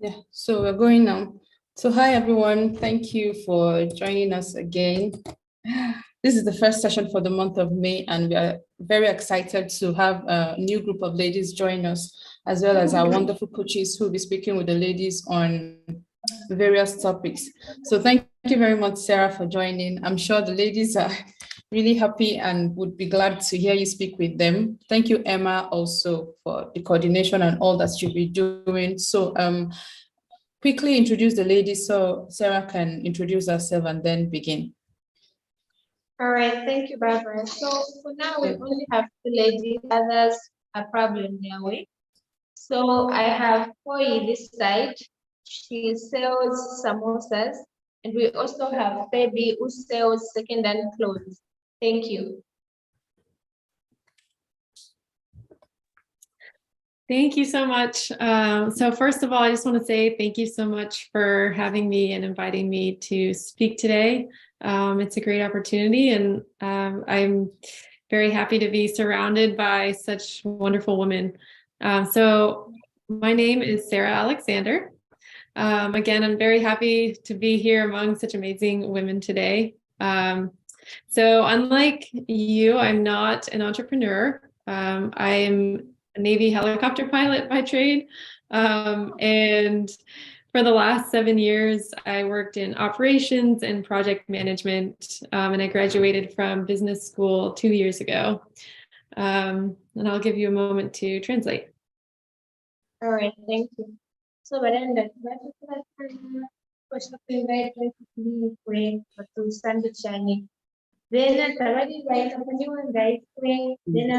Yeah, so we're going now. So hi everyone, thank you for joining us again. This is the first session for the month of May, and we are very excited to have a new group of ladies join us, as well as our wonderful coaches who will be speaking with the ladies on various topics. So thank you very much, Sarah, for joining. I'm sure the ladies are really happy and would be glad to hear you speak with them. Thank you, Emma, also for the coordination and all that you'll be doing. So quickly introduce the ladies so Sarah can introduce herself and then begin. All right, thank you, Barbara. So for now, we only have two ladies, others are probably on their way. So I have Koi this side. She sells samosas. And we also have Baby who sells second-hand clothes. Thank you. Thank you so much. So first of all, I just want to say thank you so much for having me and inviting me to speak today. It's a great opportunity, and I'm very happy to be surrounded by such wonderful women. So my name is Sarah Alexander. Again, I'm very happy to be here among such amazing women today. So unlike you, I'm not an entrepreneur. I am a Navy helicopter pilot by trade. And for the last 7 years, I worked in operations and project management, and I graduated from business school 2 years ago. And I'll give you a moment to translate. All right, thank you. So, Baranda, then tabari right upon guys way, then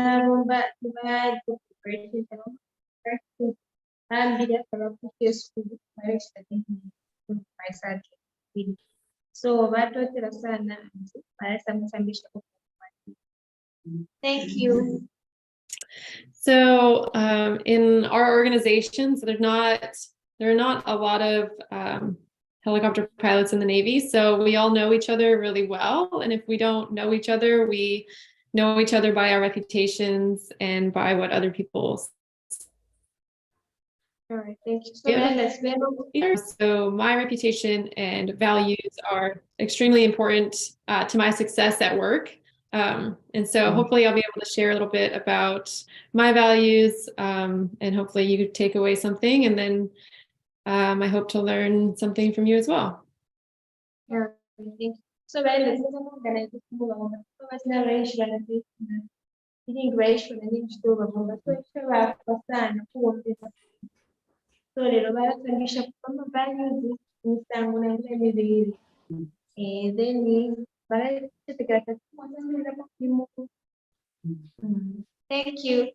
and be a school marriage my son. So what was the son? Thank you. So in our organizations, there are not a lot of helicopter pilots in the Navy, so we all know each other really well. And if we don't know each other, we know each other by our reputations and by what other people. All right, thank you. So my reputation and values are extremely important to my success at work. And so hopefully I'll be able to share a little bit about my values, and hopefully you could take away something, and then I hope to learn something from you as well. Yeah, so thank you.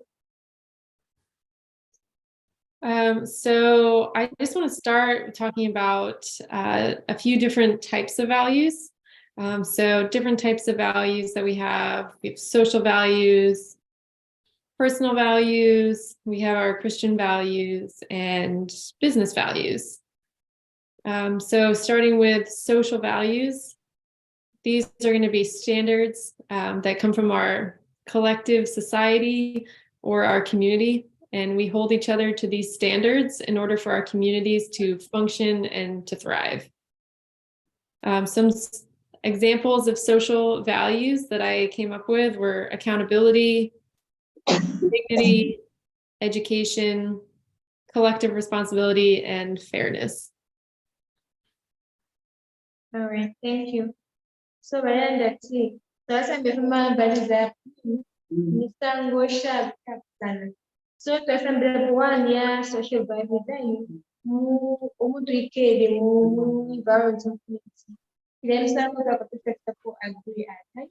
So I just want to start talking about a few different types of values. So different types of values that we have social values, personal values, we have our Christian values, and business values. So starting with social values, these are going to be standards that come from our collective society or our community. And we hold each other to these standards in order for our communities to function and to thrive. Some examples of social values that I came up with were accountability, dignity, education, collective responsibility, and fairness. All right, thank you. So, Baranda, see, so as I'm so tasambira one ya social value then umuntu ikede mu environment then some of the protect for agree at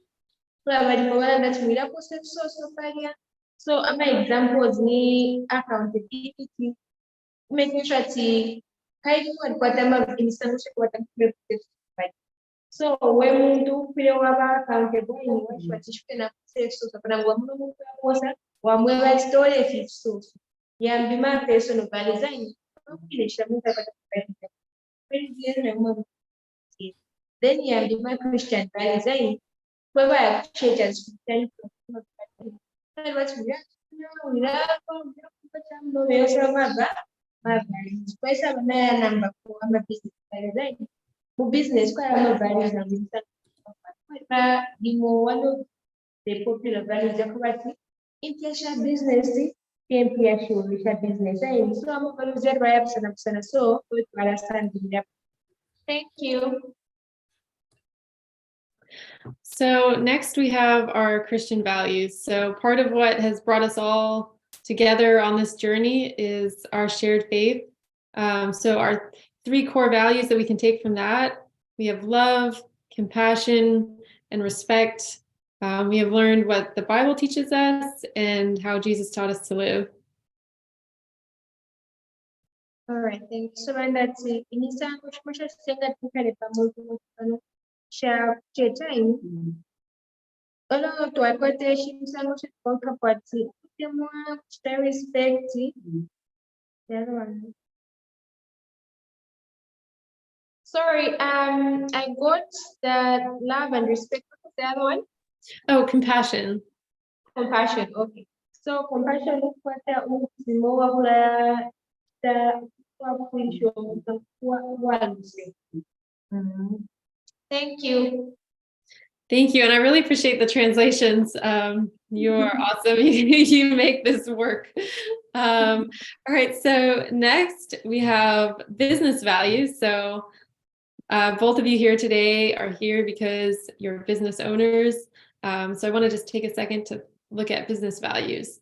so abali mabana that we lapo social value so ama examples ni accountability making sure to kind of what am institution what am so when muntu kule waba accountable ni watu watishike na social para wamuntu kukosa wamweva story efisoso yambi ma personal values kukilisha mtu apata kupenda then yambi ma Christian values kweva ya churches Christian watu ya my values. Kwa sababu na number 4 ama business values right? Mu business kwa ama values na business. Kwa dimo one of the popular values ya kwa impia business impia shughuli business. So ama values ya raya sana so kwa understand. Thank you. So next we have our Christian values. So part of what has brought us all together on this journey is our shared faith. So our 3 core values that we can take from that, we have love, compassion, and respect. We have learned what the Bible teaches us and how Jesus taught us to live. All right, thank you. So that's it. Inisango shumasha senga tukale pamoja na share time. Olo tuwapote shimisango shikonka pati. Kutemwa kushita respect. The other one. Sorry, I got the love and respect. What's the other one? Oh, compassion. Compassion, okay. So compassion is what the Thank you. Thank you. And I really appreciate the translations. You are awesome. You make this work. All right. So next we have business values. So both of you here today are here because you're business owners. So I want to just take a second to look at business values.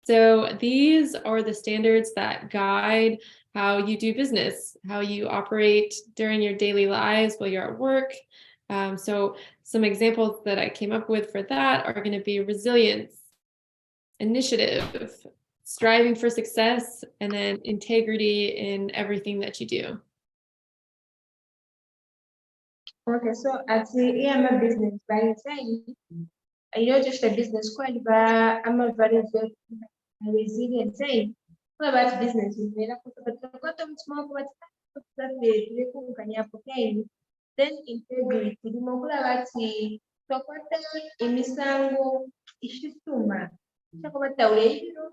So these are the standards that guide how you do business, how you operate during your daily lives while you're at work. So some examples that I came up with for that are going to be resilience, initiative, striving for success, and then integrity in everything that you do. Okay, so actually, I'm a business by saying, I know just a business quite, but I'm a very resilient saying. What about business? Then integrity. Dimokula tokota imisango ishituma. Chakobata ulejiro,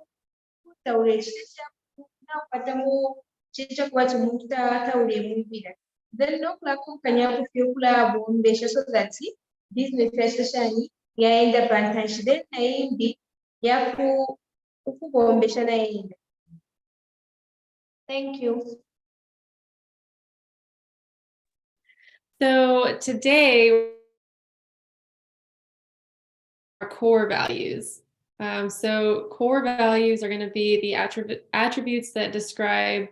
tauleshisha, na patamu chicha kwa tumuta hata ulemubira. Then no klako kanya kufyokula bombesha so that business yashashani yaenda pantashi then naindi yaku ukubombesha naenda. Thank you. So today, our core values. So core values are going to be the attributes that describe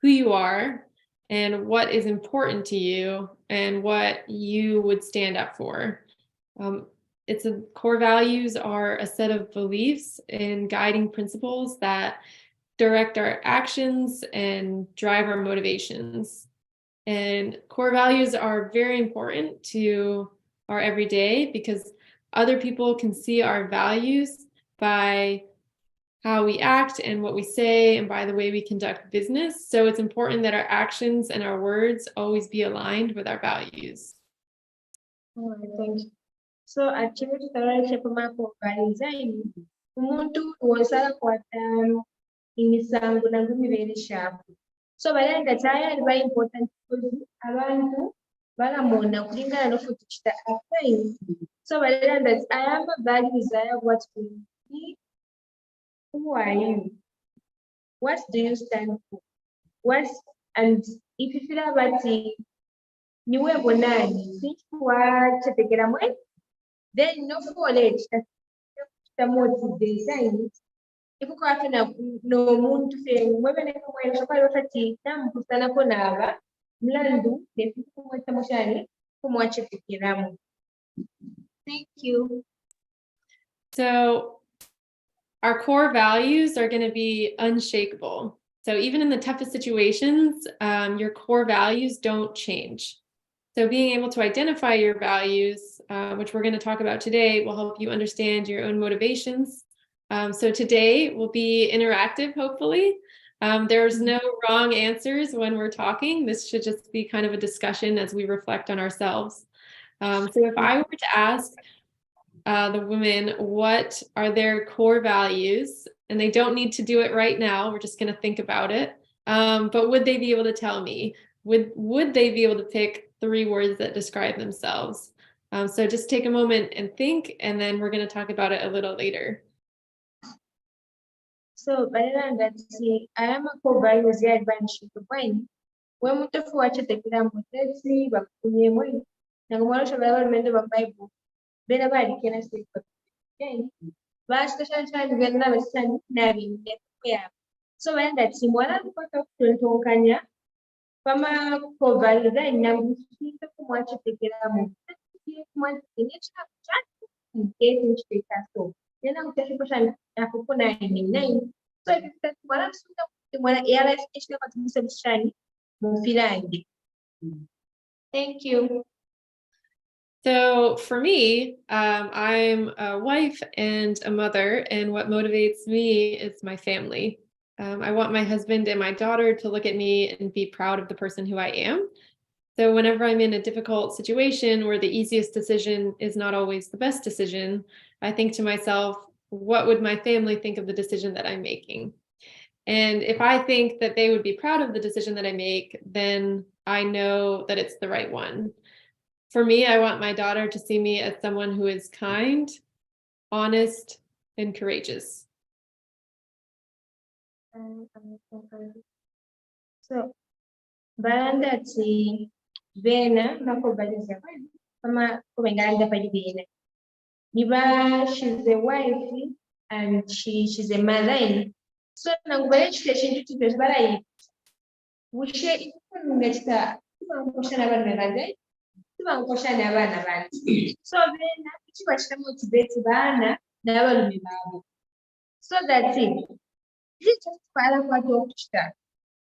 who you are and what is important to you and what you would stand up for. Core values are a set of beliefs and guiding principles that direct our actions and drive our motivations. And core values are very important to our everyday because other people can see our values by how we act and what we say and by the way we conduct business. So it's important that our actions and our words always be aligned with our values. All right, thank you. So actually, core values umuntu wosala kwata imisango nangumibere sharp. So bale ngataya very important because abantu balamona kulingana nofuthi chita afai. So bale that I am a values I what we need. Who are you? What do you stand for? And if you feel about it, niwe bonani, think what chatekera mwe, then no knowledge that motivation. If you can't no moon to say, women when somebody was a tea, tam putana konava, mlandu, the people with the moshani, who watch it. Thank you. So our core values are going to be unshakable. So even in the toughest situations, your core values don't change. So being able to identify your values, which we're going to talk about today, will help you understand your own motivations. So today will be interactive, hopefully. There's no wrong answers when we're talking. This should just be kind of a discussion as we reflect on ourselves. So if I were to ask the women what are their core values, and they don't need to do it right now, we're just going to think about it. But would they be able to tell me? Would they be able to pick 3 words that describe themselves? So just take a moment and think, and then we're going to talk about it a little later. So, badala ndati aya core values ya advantage point we mutofu wacho tekira mutesi bakunye mwe nangomara shabara mende ba bible bena bali kena state basta shanshani genda besani nabi ya so when that simwala kupata kutonkanya kama core values ya nyambushika kumwacho tekira mutesi kumwacho kinecha chat ngeti chika so yana mutesi pasha akukuna nini so if that one ela especially what you said shani mufilangi. Thank you. So for me, I'm a wife and a mother, and what motivates me is my family. I want my husband and my daughter to look at me and be proud of the person who I am. So whenever I'm in a difficult situation where the easiest decision is not always the best decision, I think to myself, what would my family think of the decision that I'm making? And if I think that they would be proud of the decision that I make, then I know that it's the right one. For me, I want my daughter to see me as someone who is kind, honest, and courageous. So, barandati bena nakubaliza kama kubenganda pali bena. Niba she's a wife and she's a mother. So nakubaliza chite chintu tibezbala wushe ikunungeta kushana bana bande kushana abana bandi so bena kichibashira motivate bana n'abalume babo so that's it just para kwatokushita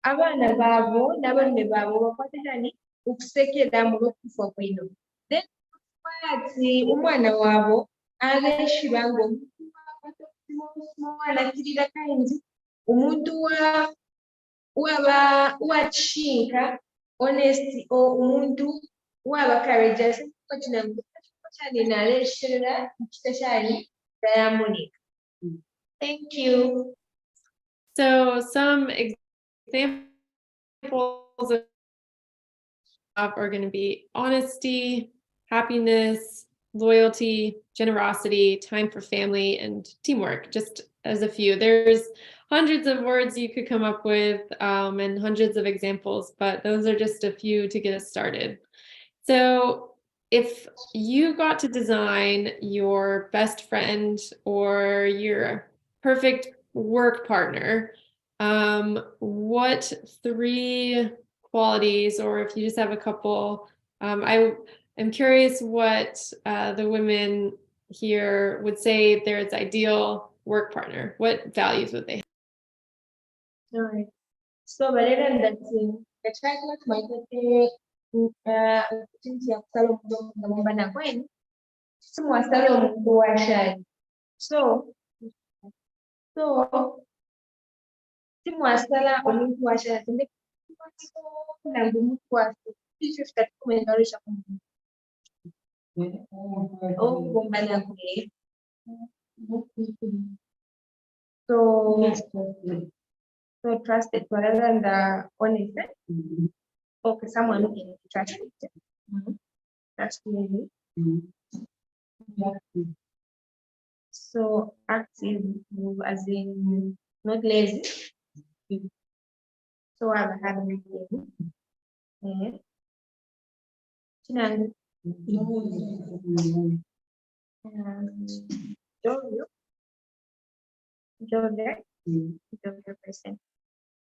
abana babo n'abalume babo bakwatani ukusekera mu kufa kwino then kwati umwana wabo abeshi bango umwana kirira kandi umuntu wachinga honesty or umuntu waba courageous kuchina kuchani naleshera kitashani diamonic. Thank you. So some examples are going to be honesty, happiness, loyalty, generosity, time for family, and teamwork, just as a few. There's hundreds of words you could come up with and hundreds of examples, but those are just a few to get us started. So if you got to design your best friend or your perfect work partner, what 3 qualities, or if you just have a couple, I'm curious what the women here would say their ideal work partner. What values would they have? All right. So, the chocolate might be opportunity of salon the Mombana Gwen. Some salon Boashai. So, Timwasala Olympia to make was teachers that come and nourish oh, Mombana Gwen. So trusted rather than the honest. Okay, someone who can be trusted. That's really. So active as in not lazy. So I've had a meeting. Jovial person.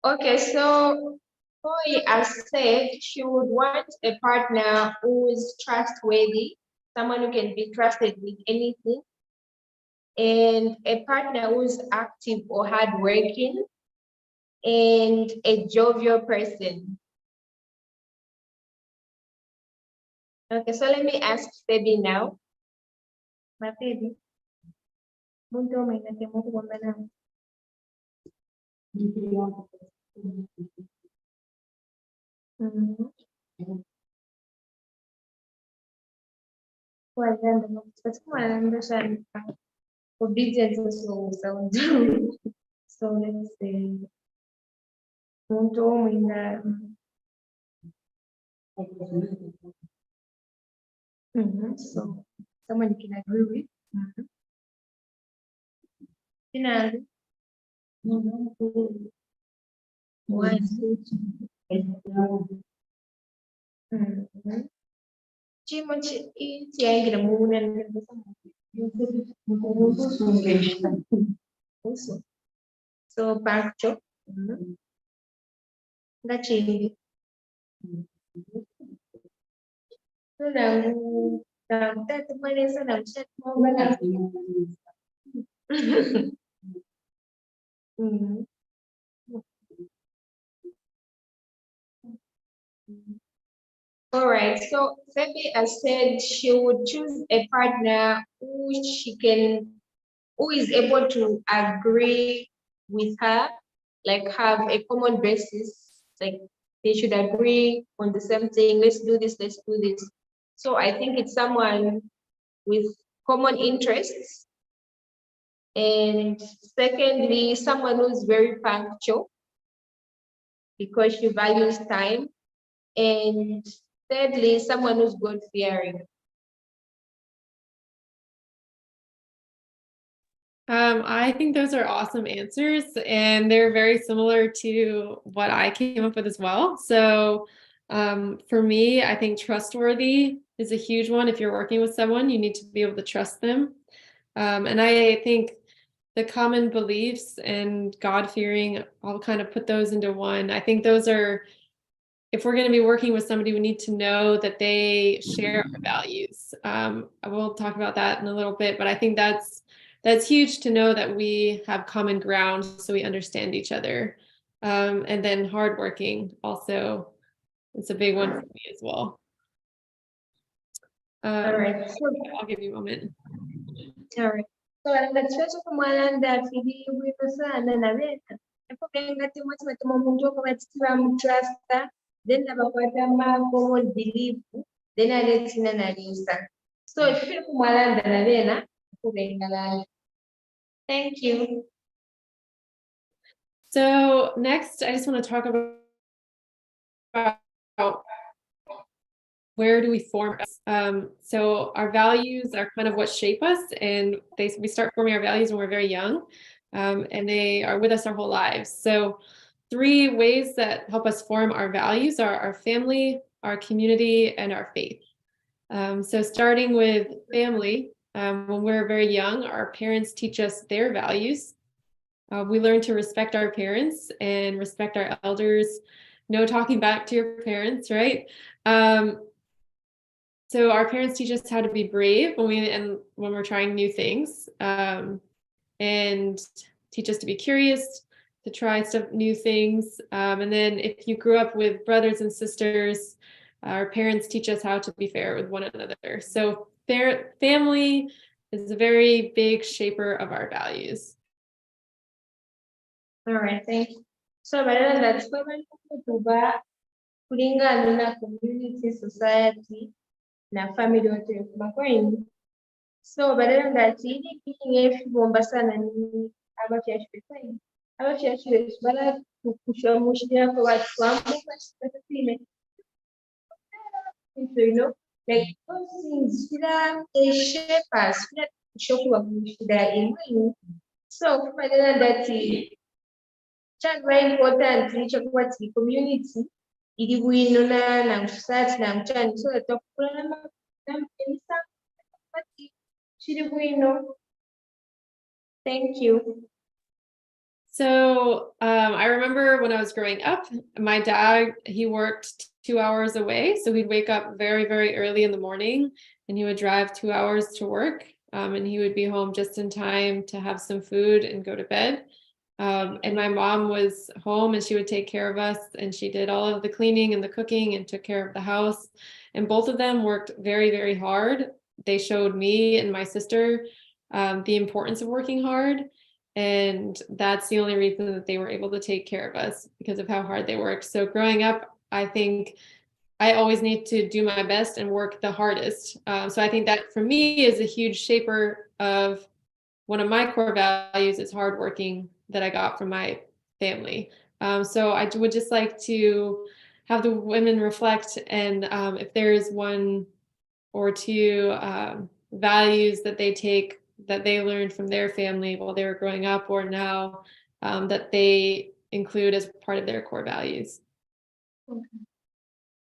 Okay, so Chloe has said she would want a partner who is trustworthy, someone who can be trusted with anything, and a partner who's active or hardworking, and a jovial person. Okay, so let me ask Baby now. My baby. Well, then that's why I understand obedience also sounds. So let's say Umuntu w'omwina. So someone you can agree with. Finally, one, chimo chiyaingira also. So Bakcho, ngachindi. So that money so now check more. All right, so Femi has said she would choose a partner who is able to agree with her, like have a common basis, like they should agree on the same thing. Let's do this, let's do this. So I think it's someone with common interests. And secondly, someone who's very punctual because she values time. And thirdly, someone who's God-fearing. I think those are awesome answers, and they're very similar to what I came up with as well. So for me, I think trustworthy is a huge one. If you're working with someone, you need to be able to trust them. And I think the common beliefs and God-fearing, I'll kind of put those into one. I think those are, if we're going to be working with somebody, we need to know that they share our values. I will talk about that in a little bit, but I think that's huge to know that we have common ground so we understand each other. And then hardworking also, it's a big one for me as well. All right. I'll give you a moment. All right. So ngatitwacho kumwalanda fili bwino sana na beta. Epo ngati mwati matuma muntu okubatitira mu trusta, then abakwata ma common belief, then aletina na lisa. So if you kumwalanda na bena, kubengalala. Thank you. So next, I just want to talk about where do we form? So our values are kind of what shape us, and we start forming our values when we're very young, and they are with us our whole lives. So 3 ways that help us form our values are our family, our community, and our faith. So starting with family, when we're very young, our parents teach us their values. We learn to respect our parents and respect our elders. No talking back to your parents, right? So our parents teach us how to be brave when we're trying new things, and teach us to be curious, to try new things. And then if you grew up with brothers and sisters, our parents teach us how to be fair with one another. So family is a very big shaper of our values. All right, thank you. So badala that's kuba kulingana na community, society, na family wote makwini. So badala ngati ili kinye bomba sana ni abachashwe. Abachashwe bala kushamushia kwa watu wangu basipime. So you know, like those things they shape us, show what we should in. So badala ngati very important kilichokuwa the community ili kuinona na society na mchani so that tukula na chili kuino. Thank you. So I remember when I was growing up, my dad, he worked 2 hours away. So he'd wake up very, very early in the morning and he would drive 2 hours to work. And he would be home just in time to have some food and go to bed. And my mom was home and she would take care of us, and she did all of the cleaning and the cooking and took care of the house. And both of them worked very, very hard. They showed me and my sister the importance of working hard. And that's the only reason that they were able to take care of us, because of how hard they worked. So growing up, I think I always need to do my best and work the hardest. So I think that for me is a huge shaper of one of my core values is hardworking, that I got from my family. So I would just like to have the women reflect, and if there is one or two values that they learned from their family while they were growing up or now, that they include as part of their core values.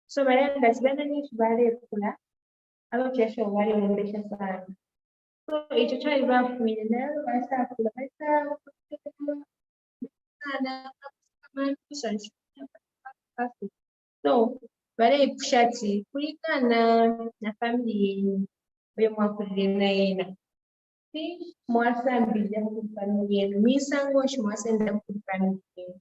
So Marianne, that's when I need to buy it. I don't just show why you're ambitious. So it's a child about me, and then I start to myself. So barayipushatsi kulingana na family yenu oyo mwakulire naye na mwasambira ku family yenu misango ki mwasenda ku family yenu.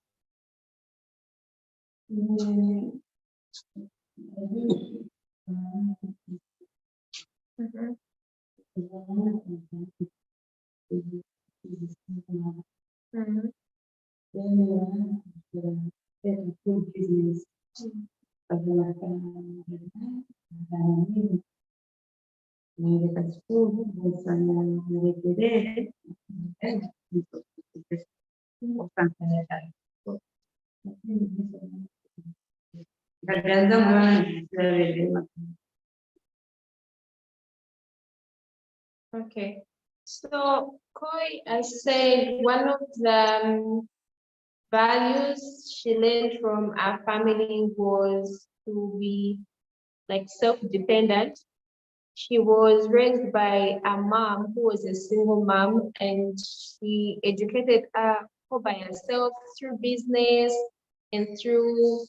Okay, so Koi, I said one of the values she learned from our family was to be like self-dependent. She was raised by a mom who was a single mom, and she educated her all by herself through business and through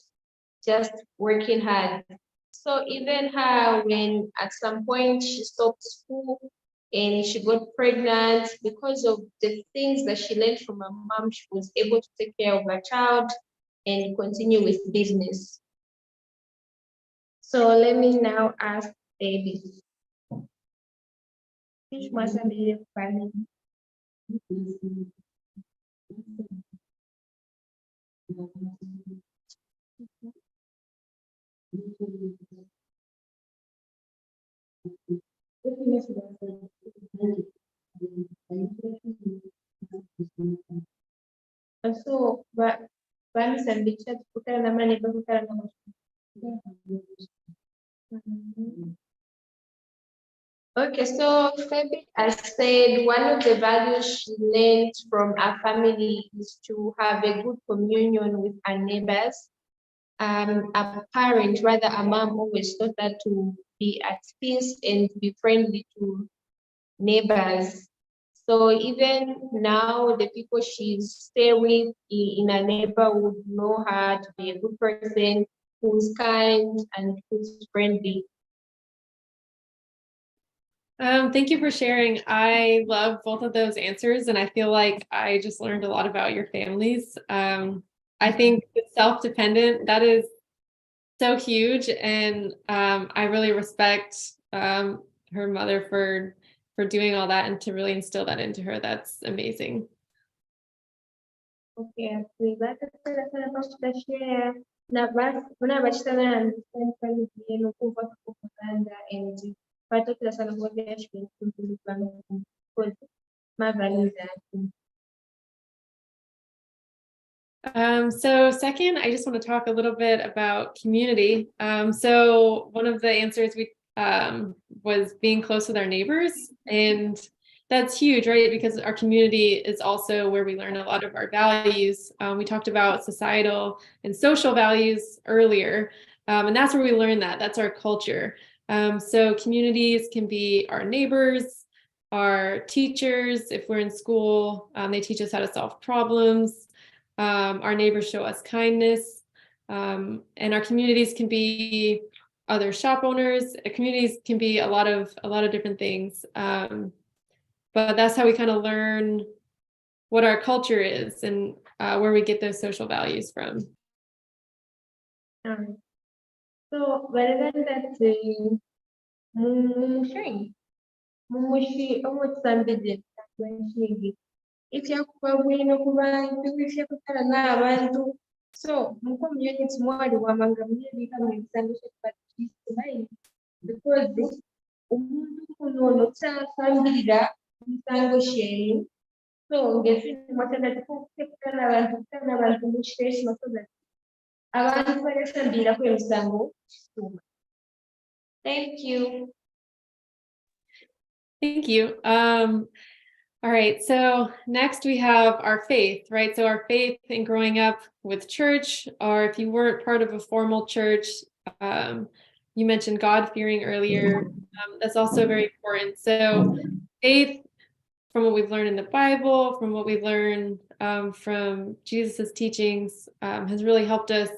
just working hard. So even her, when at some point she stopped school and she got pregnant, because of the things that she learned from her mom, she was able to take care of her child and continue with business. So let me now ask David. Which must be family? So, but Bani Sambicha kukutana na mani kukutana na Okay, so Fabi, I said one of the values she learned from our family is to have a good communion with our neighbors. A parent, rather a mom, always taught her to be at peace and be friendly to neighbors. So even now, the people she stay with in a neighborhood know her to be a good person, who's kind and who's friendly. Thank you for sharing. I love both of those answers, and I feel like I just learned a lot about your families. I think self-dependent, that is so huge, and I really respect her mother for doing all that and to really instill that into her. That's amazing. Okay, we got to share. Na basi unabashana understand family yenu kuva kupanda and particular sana kwa shule kulipana kwa mavazi zake. So second, I just want to talk a little bit about community. So one of the answers we was being close with our neighbors, and that's huge, right? Because our community is also where we learn a lot of our values. We talked about societal and social values earlier, and that's where we learn that. That's our culture. So communities can be our neighbors, our teachers. If we're in school, they teach us how to solve problems. Our neighbors show us kindness, and our communities can be other shop owners. Communities can be a lot of different things, but that's how we kind of learn what our culture is and where we get those social values from. So rather than that, if you so community mwali wamangamia kama msandisha participate because umuntu kunono tsafambira misango shenu So ngezindi mwatandatu kukutana abantu mu kiteesi masozi abantu balesambirako emisango kisuma. Thank you. Thank you. All right, so next we have our faith, right? So our faith in growing up with church, or if you weren't part of a formal church, you mentioned God-fearing earlier. That's also very important. So faith, from what we've learned in the Bible, from what we've learned from Jesus's teachings, has really helped us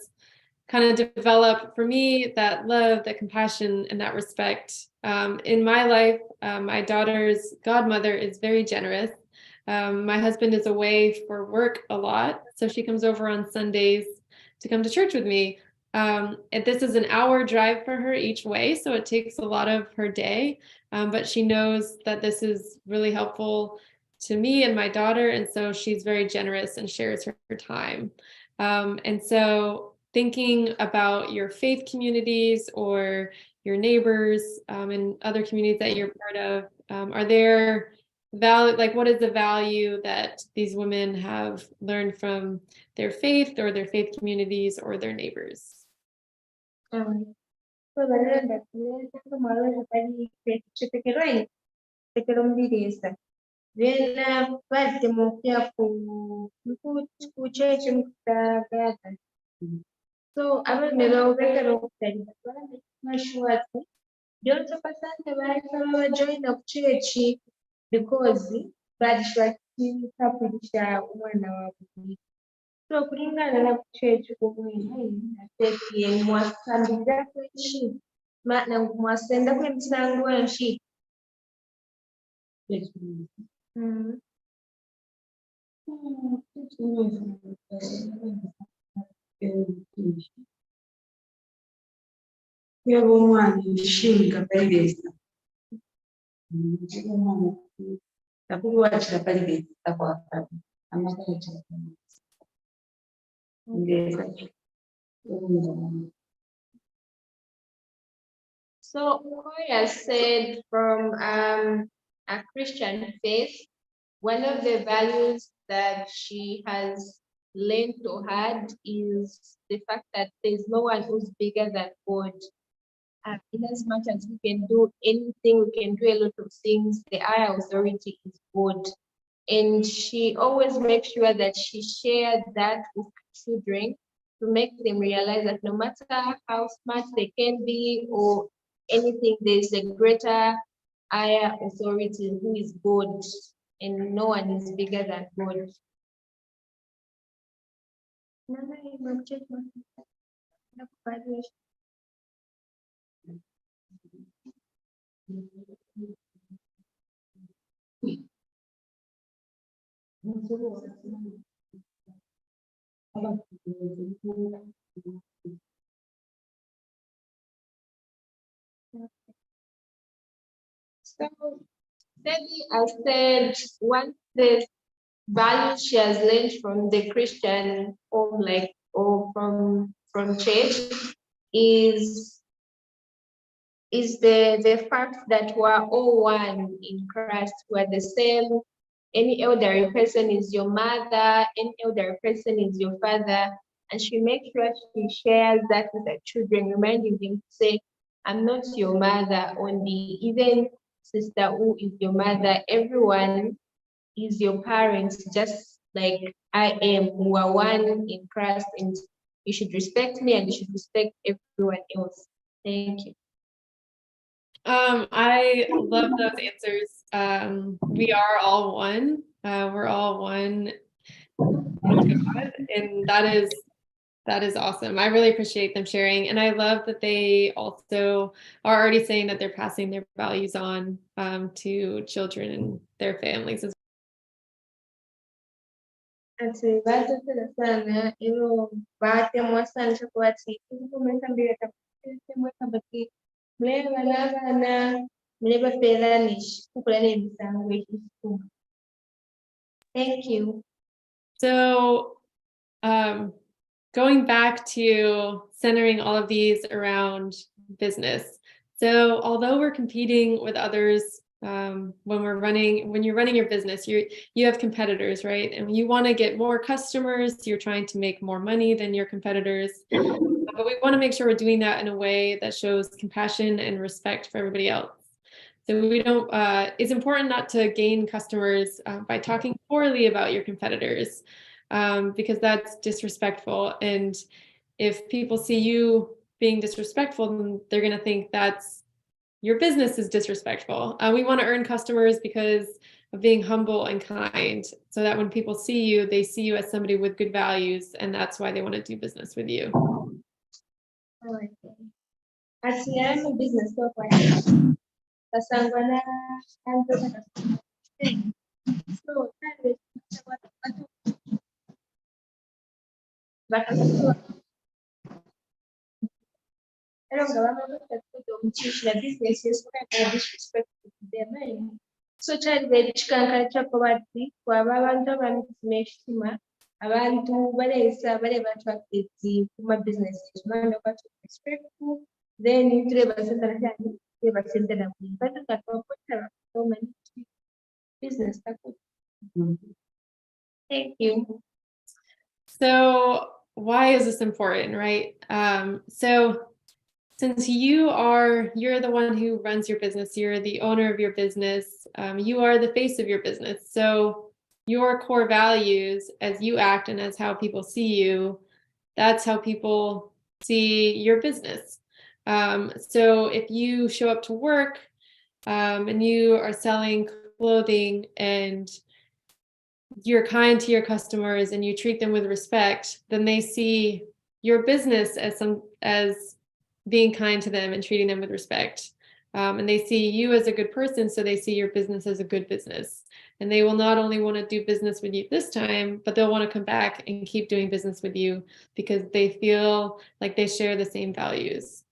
kind of develop, for me, that love, that compassion, and that respect. In my life, my daughter's godmother is very generous. My husband is away for work a lot, so she comes over on Sundays to come to church with me. And this is an hour drive for her each way, so it takes a lot of her day, but she knows that this is really helpful to me and my daughter, and so she's very generous and shares her time. And so thinking about your faith communities or your neighbors and other communities that you're part of, are there value, like what is the value that these women have learned from their faith or their faith communities or their neighbors? So balanda kumalo pali chetekeroi tekeromdirisa. Then basi mopia ku church mkutagata. So abemera obekera okutandika mashwati don't pasante baisaba join of church because badishwatisapulisha umwana wabwe. So kulingana na church kumwini atekiye mwasambira kwechi na mwasenda kwemisango enshi. Yebo umwana ushinga payibesa. Tapi wachira payibesa kwa hapa. Amakacha. So Koya said from a Christian faith, one of the values that she has learned or had is the fact that there's no one who's bigger than God. In as much as we can do anything, we can do a lot of things, the higher authority is God. And she always makes sure that she shared that with children to make them realize that no matter how smart they can be or anything, there's a greater higher authority who is God, and no one is bigger than God. So, Debbie, I said one of the values she has learned from the Christian home, like or from church, is the fact that we're all one in Christ. We're the same. Any elderly person is your mother, any elderly person is your father. And she makes sure she shares that with her children, reminding them to say, I'm not your mother only, even sister who is your mother, everyone is your parents, just like I am. We are one in Christ, and you should respect me and you should respect everyone else. Thank you. I love those answers. We are all one. We're all one in God, and that is awesome. I really appreciate them sharing, and I love that they also are already saying that they're passing their values on to children and their families as Así va a ser sana, ilo bate mwasan sa kuwati, kumenta mbira mweka baki, mleba na mleba pelanish, kukulane misango yesu. Thank you. So, going back to centering all of these around business. So although we're competing with others when you're running your business, you have competitors, right? And you want to get more customers, you're trying to make more money than your competitors. But we want to make sure we're doing that in a way that shows compassion and respect for everybody else. So we don't, it's important not to gain customers by talking poorly about your competitors, because that's disrespectful. And if people see you being disrespectful, then they're going to think your business is disrespectful. We want to earn customers because of being humble and kind, so that when people see you, they see you as somebody with good values, and that's why they want to do business with you. Alright. As I'm a business software, kasangwana and so business disrespect to them. So child chikankala kyakobadde kwaba abantu abanikuma ekitiima abantu baleesa bale batwaketi kuma businesses mwana kwatu respectful then tureba sentana cyane tureba sentana but that for so many business. Thank you. So why is this important, right? So since you're the one who runs your business, you're the owner of your business, you are the face of your business. So your core values as you act and as how people see you, that's how people see your business. So if you show up to work and you are selling clothing and you're kind to your customers and you treat them with respect, then they see your business as being kind to them and treating them with respect. And they see you as a good person, so they see your business as a good business. And they will not only want to do business with you this time, but they'll want to come back and keep doing business with you because they feel like they share the same values.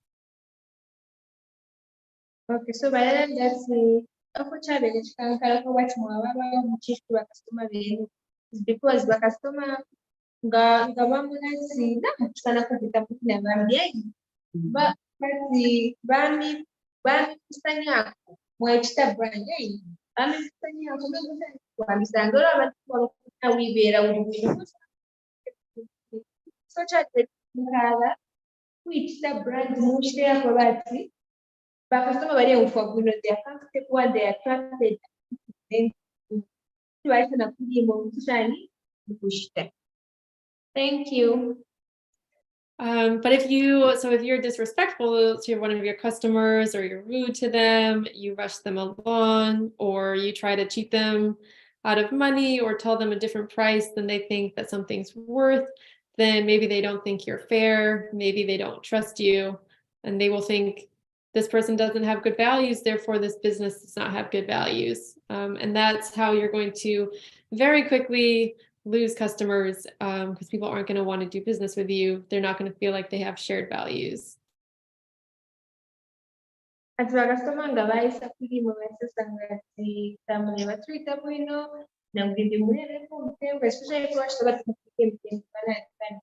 Okay, so by then that's the opportunity can watch more customer is because the customer ga bamulasi na mchana kupita kuna bambia ba kazi bami kusanya mwechita brand bami kusanya kwa misangolo abantu wibera uri so chat mukala kuitisa brand mushite yako bati bakasoma bari ufaguno they are comfortable, they are attracted, then na kujimo mtusani kushita. Thank you. But if you're disrespectful to one of your customers, or you're rude to them, you rush them along, or you try to cheat them out of money or tell them a different price than they think that something's worth, then maybe they don't think you're fair, maybe they don't trust you, and they will think this person doesn't have good values, therefore this business does not have good values. And that's how you're going to very quickly lose customers, because people aren't going to want to do business with you. They're not going to feel like they have shared values. Ati bakasoma nga bayisa kulimo basesangati tamule batwita bwino nangende mulere kumtembe especially kwa sababu tukimtembe bana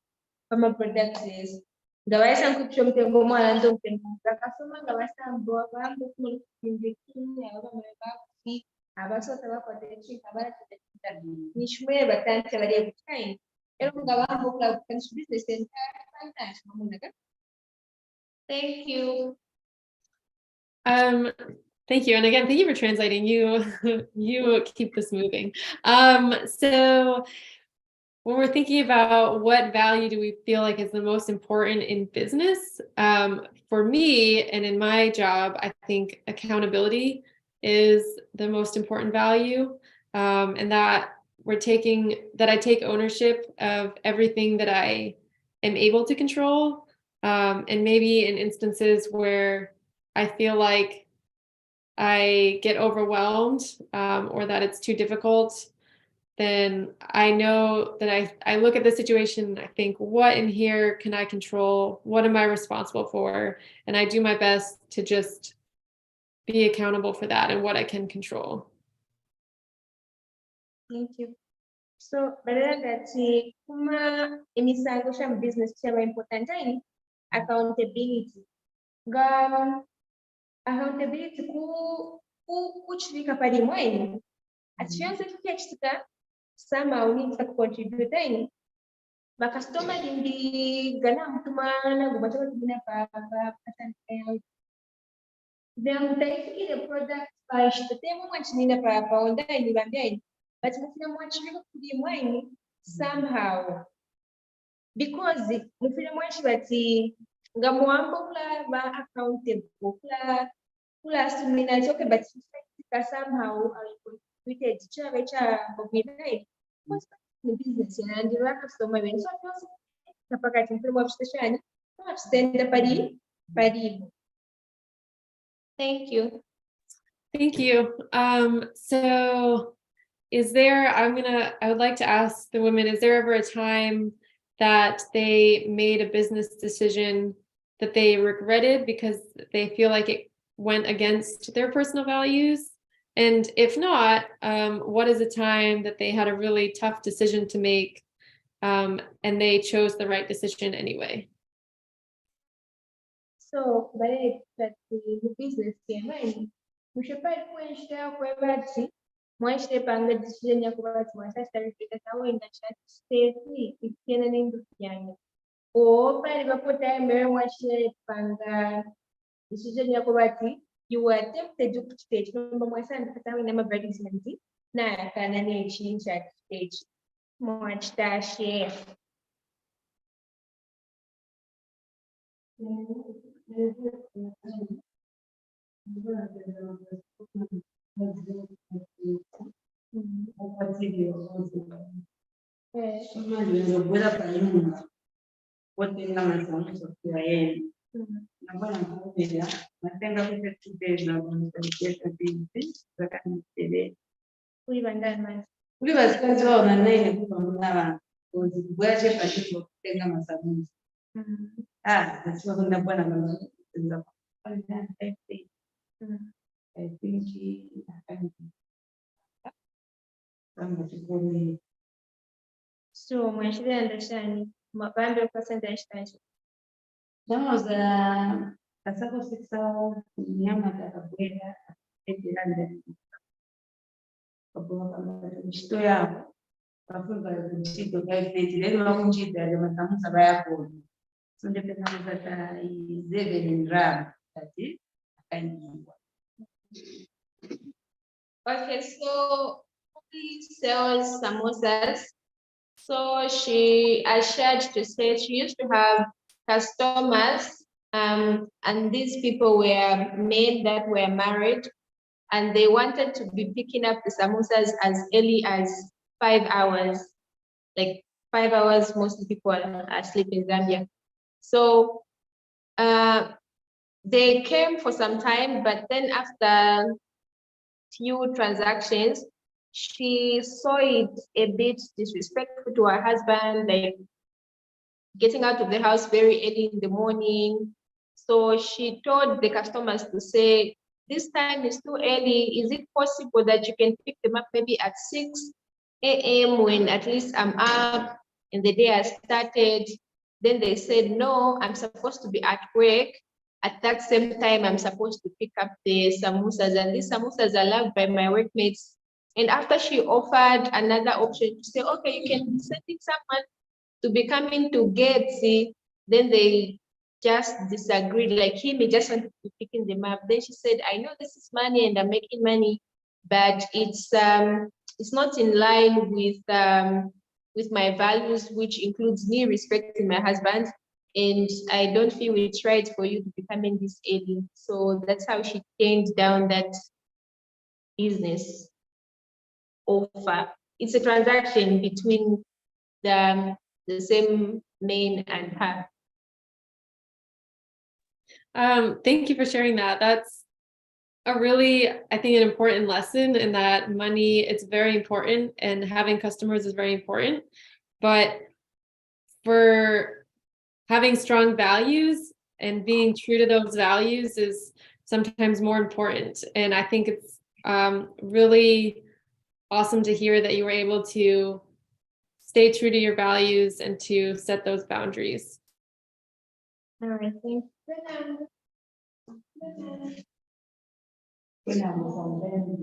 kama products nga bayisa nkutyo mtembo mwana ndo mtembo bakasoma nga basambo abantu kuminde kimwe abamwe abasota bakoze abaratete nishwe batante bari bukayi ero nga bamukla business center fantastic mamunaka. Thank you. Thank you. And again, thank you for translating. You keep this moving. So when we're thinking about what value do we feel like is the most important in business, for me and in my job, I think accountability is the most important value, and that I take ownership of everything that I am able to control, and maybe in instances where I feel like I get overwhelmed, or that it's too difficult, then I know that I look at the situation and I think, what in here can I control? What am I responsible for? And I do my best to just be accountable for that and what I can control. Thank you. So, badala that kuma emisango sha business chama important time accountability. Accountability ku kuchirika pali mwaini achiyonse tukiachitika somehow needs to contribute bakasitoma lindi gana mtumana gubatoka kugina pa patani then utaifikire product pa ishitemo mwachinina pa online bambia but mufina mwachirika kuli mwaini somehow because mufina mwachi bati ngamuambo kula ba accountable kula sumina choke but somehow I contributed cha bobinai was the business and the lack of so many so napakati mfumo wa steshani stand padi. Thank you. Thank you. So is there, I would like to ask the women, is there ever a time that they made a business decision that they regretted because they feel like it went against their personal values? And if not, what is a time that they had a really tough decision to make and they chose the right decision anyway? So, but that the business can we should find one share for everybody. One share panga decision ya kubati mwasa tarifika sawa in the chat stay free ikiena nindu yani. O pale bapota mbele one share panga decision ya kubati you were tempted to stage kwamba mwasa ndikatawa ina advertisement na kana ni change at stage mwachita share. Nilizokwenda kwa nyumba wote na masomo kwa yeye na bwana mmoja natenga pesa kidogo na kumsaidia binti zakanitele uli basikazi wao na naye ni kwa mwana bwaje pashipo kutenga masomo nasema kwenda bwana mama ndio I think so mwashiri understand mabambe kwa senda ishtaji Kama za kasako siksa nyama za kabwela etilanda kwa kama mshito yao wafunga mshito kwa feti leo wakunjita ya matamusa baya kwa so ndio pesa za ta izebe ni ram tati akaniwa. Okay, so she sells samosas. So she shared to say she used to have customers, and these people were men that were married, and they wanted to be picking up the samosas as early as 5 hours. Like 5 hours, most people are asleep in Zambia. So they came for some time, but then after few transactions, she saw it a bit disrespectful to her husband, like getting out of the house very early in the morning. So she told the customers to say, this time is too early. Is it possible that you can pick them up maybe at 6 a.m. when at least I'm up and the day has started? Then they said, no, I'm supposed to be at work. At that same time, I'm supposed to pick up the samosas, and these samosas are loved by my workmates. And after she offered another option to say, okay, you can be sending someone to be coming to get, see, then they just disagreed, like him, he just wanted to be picking them up. Then she said, I know this is money and I'm making money, but it's not in line with my values, which includes me respecting my husband. And I don't feel it's right for you to be coming this early. So that's how she turned down that business offer. It's a transaction between the same man and her. Thank you for sharing that. That's a really, I think, an important lesson in that money, it's very important, and having customers is very important. But for having strong values and being true to those values is sometimes more important. And I think it's really awesome to hear that you were able to stay true to your values and to set those boundaries. All right, thanks. Bueno, sometimes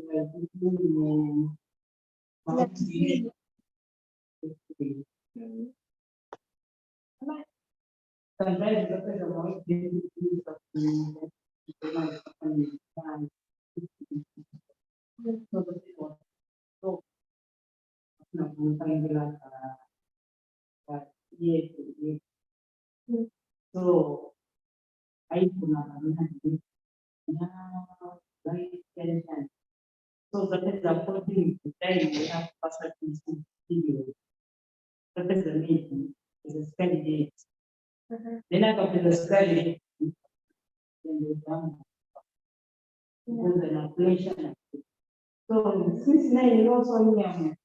so ahí kuna so that is according to time we have passed this video. That is the meeting, is a spend date. Then I got to the study. Then they done. With an inflation. So since now you also here.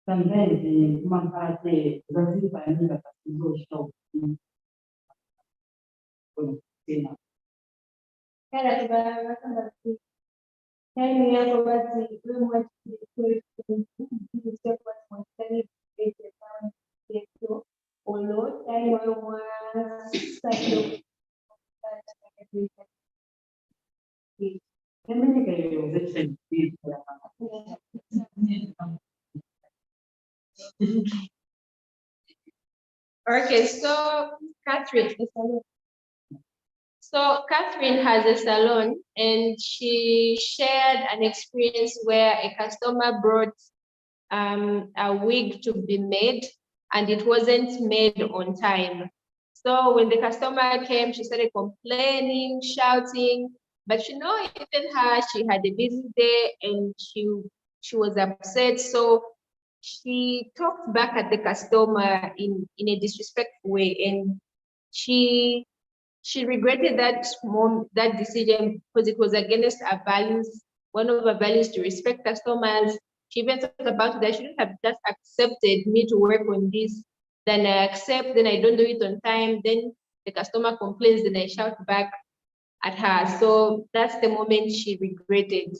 Sometimes mampate lazima nenda katika shop. Cara, time yako basi wewe mwache olo time wewe mwache Okay, so Catherine, Catherine has a salon and she shared an experience where a customer brought a wig to be made and it wasn't made on time. So when the customer came, she started complaining, shouting, but you know, even her, she had a busy day and she was upset. So she talked back at the customer in a disrespectful way, and she regretted that decision because it was against our values. One of our values to respect customers. She even thought about that. She shouldn't have just accepted me to work on this. Then I accept, then I don't do it on time. Then the customer complains, then I shout back at her. So that's the moment she regretted.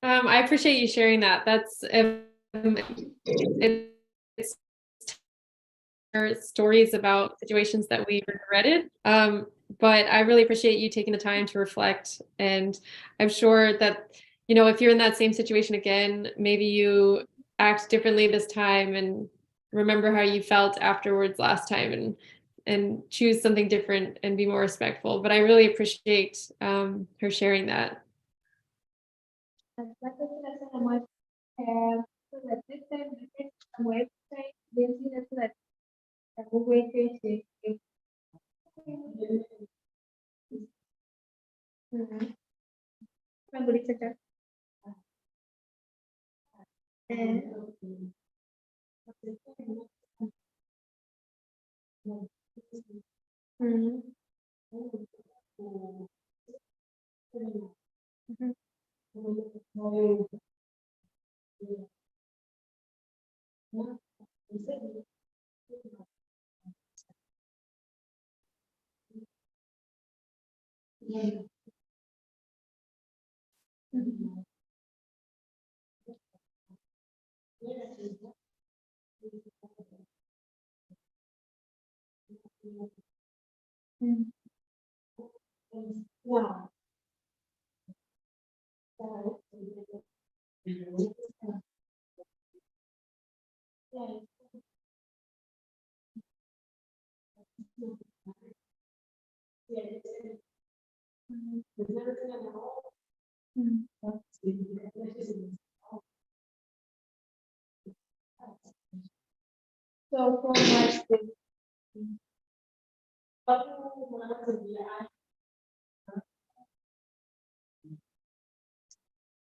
I appreciate you sharing that. That's it's stories about situations that we regretted. But I really appreciate you taking the time to reflect. And I'm sure that, you know, if you're in that same situation again, maybe you act differently this time and remember how you felt afterwards last time and choose something different and be more respectful. But I really appreciate her sharing that. Wow. So much.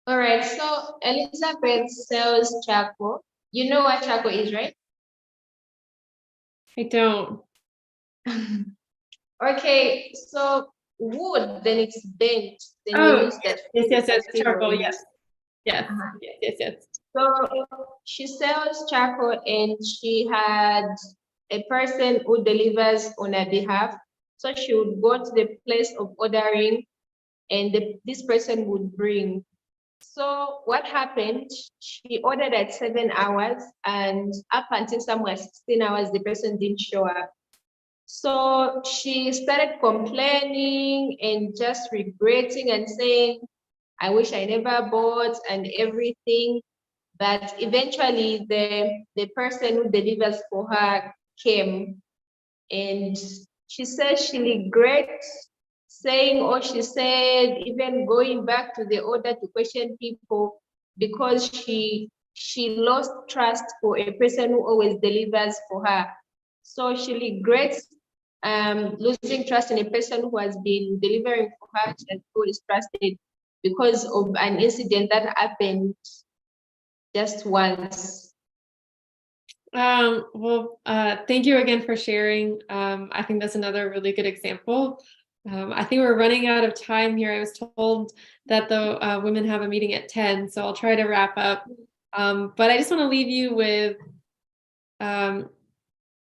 All right, so Elizabeth sells charcoal. You know what charcoal is, right? I don't. Okay, so wood, then it's bent. Then Oh, you use that. yes, charcoal, yes. Yes, yes. So she sells charcoal and she had a person who delivers on her behalf. So she would go to the place of ordering and this person would bring. So what happened? She ordered at 7 hours and up until somewhere 16 hours, the person didn't show up. So she started complaining and just regretting and saying, I wish I never bought and everything. But eventually the person who delivers for her came and she said she regrets saying all she said, even going back to the order to question people because she lost trust for a person who always delivers for her. So she regrets losing trust in a person who has been delivering for her. She has always trusted because of an incident that happened just once. Thank you again for sharing. I think that's another really good example. I think we're running out of time here. I was told that the women have a meeting at 10, so I'll try to wrap up. But I just want to leave you with,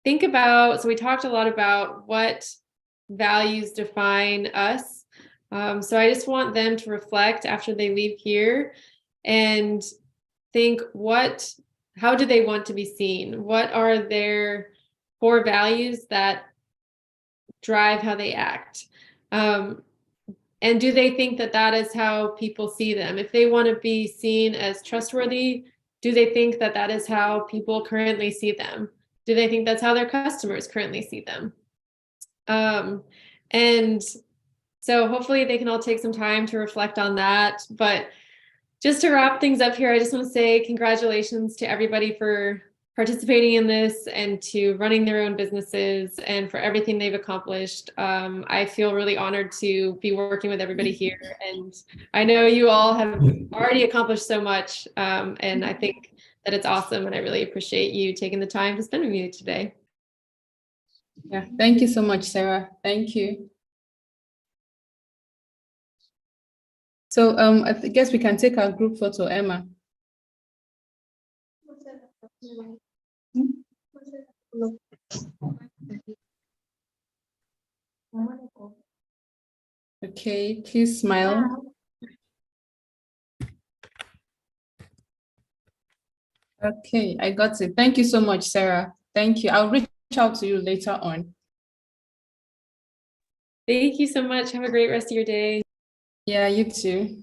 think about, so we talked a lot about what values define us. So I just want them to reflect after they leave here and think how do they want to be seen? What are their core values that drive how they act? And do they think that that is how people see them? If they want to be seen as trustworthy, do they think that that is how people currently see them? Do they think that's how their customers currently see them? And so hopefully they can all take some time to reflect on that. But just to wrap things up here, I just want to say congratulations to everybody for participating in this and to running their own businesses and for everything they've accomplished. I feel really honored to be working with everybody here. And I know you all have already accomplished so much. And I think that it's awesome. And I really appreciate you taking the time to spend with me today. Yeah, thank you so much, Sarah. Thank you. So I guess we can take our group photo, Emma. Okay, please smile. Okay, I got it. Thank you so much, Sarah. Thank you. I'll reach out to you later on. Thank you so much. Have a great rest of your day. Yeah, you too.